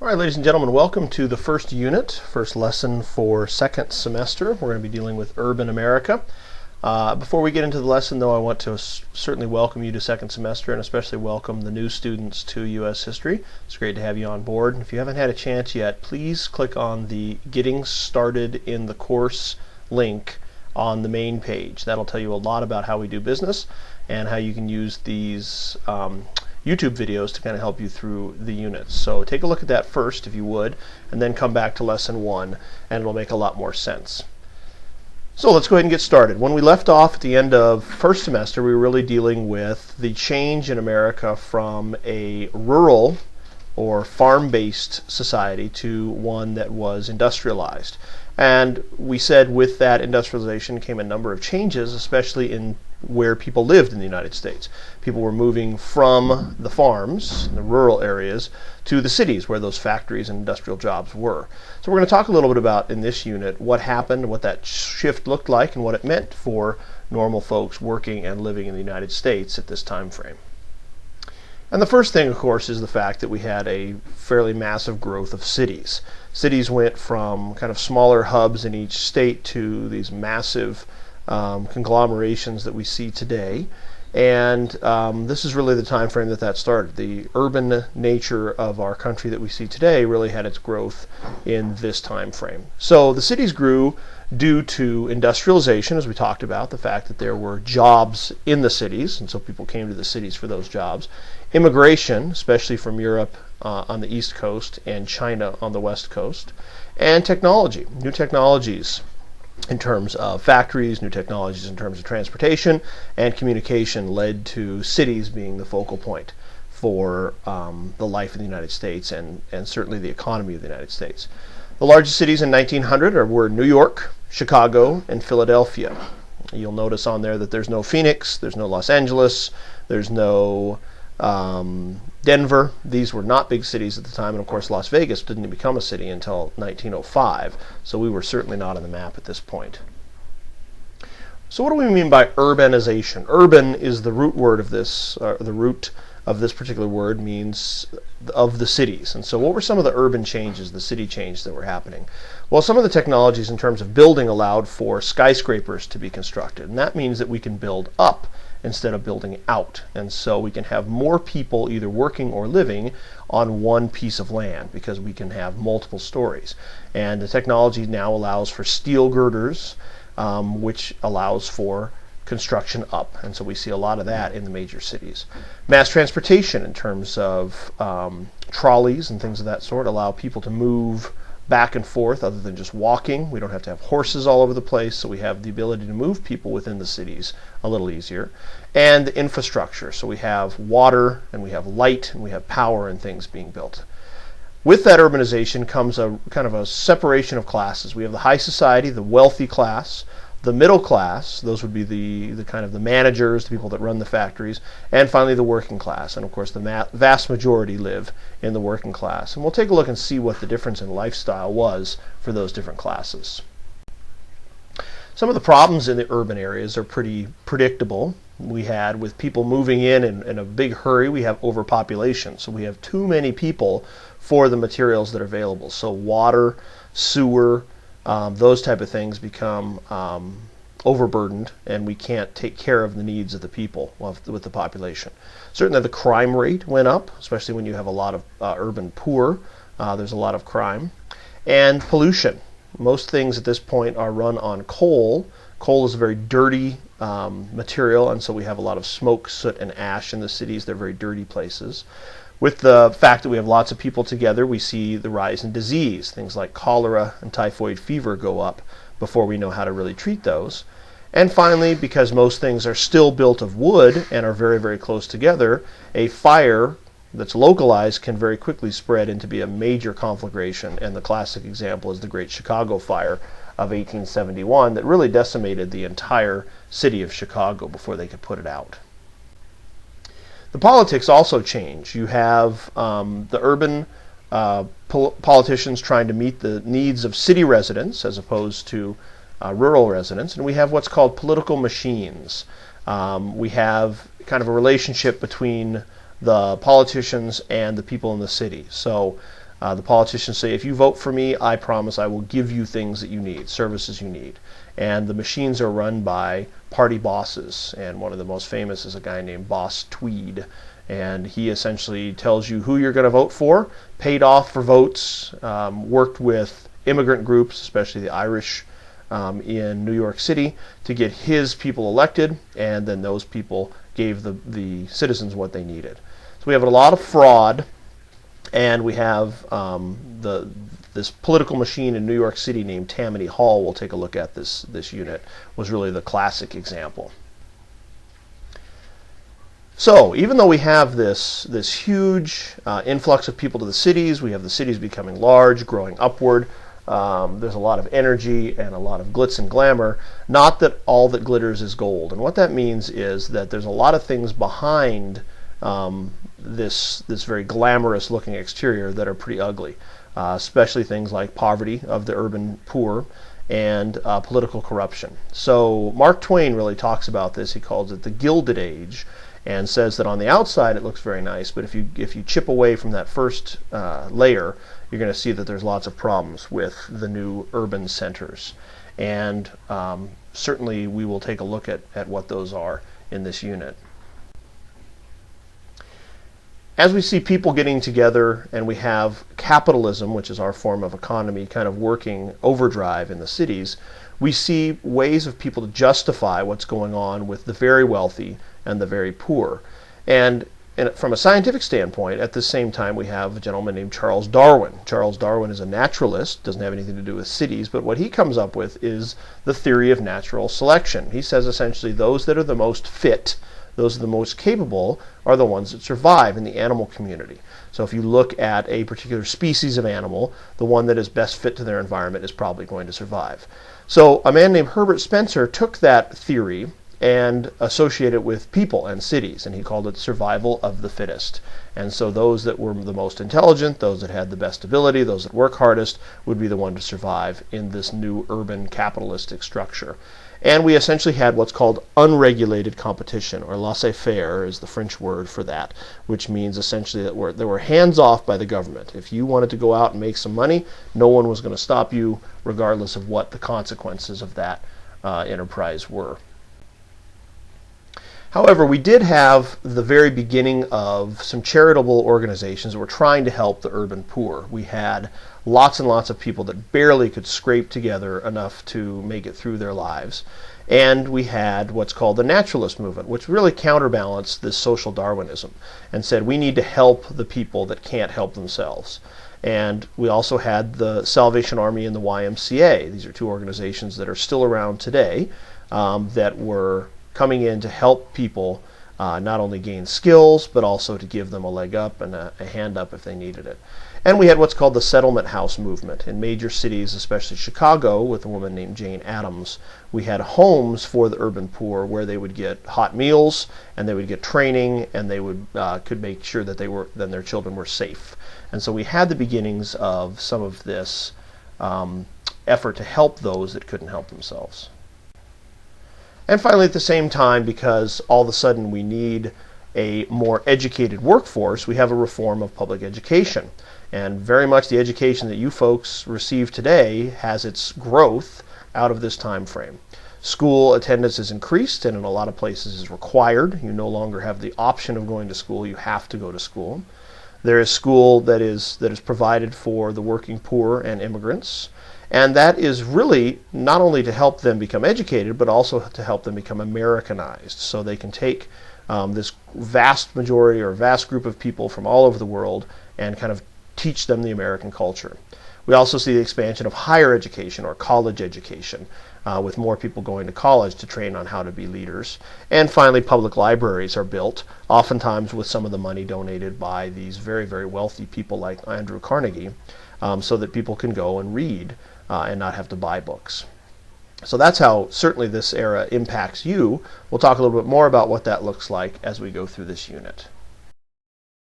All right, ladies and gentlemen, welcome to the first unit, first lesson for second semester. We're going to be dealing with urban America. Before we get into the lesson, though, I want to certainly welcome you to second semester and especially welcome the new students to U.S. History. It's great to have you on board. And if you haven't had a chance yet, please click on the Getting Started in the Course link on the main page. That'll tell you a lot about how we do business and how you can use these YouTube videos to kind of help you through the units. So take a look at that first, if you would, and then come back to lesson 1, and it'll make a lot more sense. So let's go ahead and get started. When we left off at the end of first semester, we were really dealing with the change in America from a rural or farm-based society to one that was industrialized. And we said with that industrialization came a number of changes, especially in where people lived in the United States. People were moving from the farms, the rural areas, to the cities where those factories and industrial jobs were. So we're going to talk a little bit about, in this unit, what happened, what that shift looked like, and what it meant for normal folks working and living in the United States at this time frame. And the first thing, of course, is the fact that we had a fairly massive growth of cities. Cities went from kind of smaller hubs in each state to these massive conglomerations that we see today. And this is really the time frame that started. The urban nature of our country that we see today really had its growth in this time frame. So the cities grew due to industrialization, as we talked about, the fact that there were jobs in the cities, and so people came to the cities for those jobs. Immigration, especially from Europe on the East Coast and China on the West Coast. And technology, new technologies in terms of factories, new technologies in terms of transportation and communication led to cities being the focal point for the life of the United States and certainly the economy of the United States. The largest cities in 1900 were New York, Chicago, and Philadelphia. You'll notice on there that there's no Phoenix, there's no Los Angeles, there's no Denver. These were not big cities at the time, and of course Las Vegas didn't become a city until 1905, so we were certainly not on the map at this point. So what do we mean by urbanization? Urban is the root word of this, the root of this particular word means of the cities. And so what were some of the urban changes, the city changes that were happening? Well, some of the technologies in terms of building allowed for skyscrapers to be constructed, and that means that we can build up instead of building out. And so we can have more people either working or living on one piece of land because we can have multiple stories. And the technology now allows for steel girders, which allows for construction up. And so we see a lot of that in the major cities. Mass transportation in terms of trolleys and things of that sort allow people to move back and forth other than just walking. We don't have to have horses all over the place, so we have the ability to move people within the cities a little easier. And the infrastructure, so we have water and we have light and we have power and things being built. With that urbanization comes a kind of a separation of classes. We have the high society, the wealthy class, the middle class, those would be the kind of the managers, the people that run the factories, and finally the working class. And of course the vast majority live in the working class. And we'll take a look and see what the difference in lifestyle was for those different classes. Some of the problems in the urban areas are pretty predictable. We had, with people moving in a big hurry, we have overpopulation. So we have too many people for the materials that are available. So water, sewer, those type of things become overburdened, and we can't take care of the needs of the people with the population. Certainly the crime rate went up, especially when you have a lot of urban poor. There's a lot of crime. And pollution. Most things at this point are run on coal. Coal is a very dirty material, and so we have a lot of smoke, soot, and ash in the cities. They're very dirty places. With the fact that we have lots of people together, we see the rise in disease. Things like cholera and typhoid fever go up before we know how to really treat those. And finally, because most things are still built of wood and are very, very close together, a fire that's localized can very quickly spread into be a major conflagration. And the classic example is the Great Chicago Fire of 1871 that really decimated the entire city of Chicago before they could put it out. The politics also change. You have the urban politicians trying to meet the needs of city residents as opposed to rural residents, and we have what's called political machines. We have kind of a relationship between the politicians and the people in the city. So The politicians say, if you vote for me, I promise I will give you things that you need, services you need. And the machines are run by party bosses, and one of the most famous is a guy named Boss Tweed. And he essentially tells you who you're going to vote for, paid off for votes, worked with immigrant groups, especially the Irish in New York City, to get his people elected, and then those people gave the citizens what they needed. So we have a lot of fraud, and we have this political machine in New York City named Tammany Hall. We'll take a look at this unit, was really the classic example. So even though we have this huge influx of people to the cities, we have the cities becoming large, growing upward, there's a lot of energy and a lot of glitz and glamour, not that all that glitters is gold. And what that means is that there's a lot of things behind this very glamorous looking exterior that are pretty ugly, especially things like poverty of the urban poor and political corruption. So Mark Twain really talks about this. He calls it the Gilded Age, and says that on the outside it looks very nice, but if you chip away from that first layer, you're going to see that there's lots of problems with the new urban centers. And certainly we will take a look at what those are in this unit. As we see people getting together and we have capitalism, which is our form of economy, kind of working overdrive in the cities, we see ways of people to justify what's going on with the very wealthy and the very poor. And from a scientific standpoint, at the same time, we have a gentleman named Charles Darwin. Charles Darwin is a naturalist, doesn't have anything to do with cities, but what he comes up with is the theory of natural selection. He says essentially those that are the most fit, those are the most capable, are the ones that survive in the animal community. So if you look at a particular species of animal, the one that is best fit to their environment is probably going to survive. So a man named Herbert Spencer took that theory and associated it with people and cities, and he called it survival of the fittest. And so those that were the most intelligent, those that had the best ability, those that work hardest, would be the one to survive in this new urban capitalistic structure. And we essentially had what's called unregulated competition, or laissez-faire is the French word for that, which means essentially that they were hands-off by the government. If you wanted to go out and make some money, no one was going to stop you, regardless of what the consequences of that enterprise were. However, we did have the very beginning of some charitable organizations that were trying to help the urban poor. We had lots and lots of people that barely could scrape together enough to make it through their lives. And we had what's called the naturalist movement, which really counterbalanced this social Darwinism and said we need to help the people that can't help themselves. And we also had the Salvation Army and the YMCA. These are two organizations that are still around today that were coming in to help people not only gain skills, but also to give them a leg up and a hand up if they needed it. And we had what's called the settlement house movement. In major cities, especially Chicago, with a woman named Jane Addams, we had homes for the urban poor where they would get hot meals, and they would get training, and they would could make sure that then their children were safe. And so we had the beginnings of some of this effort to help those that couldn't help themselves. And finally, at the same time, because all of a sudden we need a more educated workforce, we have a reform of public education. And very much the education that you folks receive today has its growth out of this time frame. School attendance is increased, and in a lot of places is required. You no longer have the option of going to school, you have to go to school. There is school that is provided for the working poor and immigrants. And that is really not only to help them become educated, but also to help them become Americanized, so they can take this vast majority or vast group of people from all over the world and kind of teach them the American culture. We also see the expansion of higher education or college education, with more people going to college to train on how to be leaders. And finally, public libraries are built, oftentimes with some of the money donated by these very, very wealthy people like Andrew Carnegie, so that people can go and read and not have to buy books. So that's how certainly this era impacts you. We'll talk a little bit more about what that looks like as we go through this unit.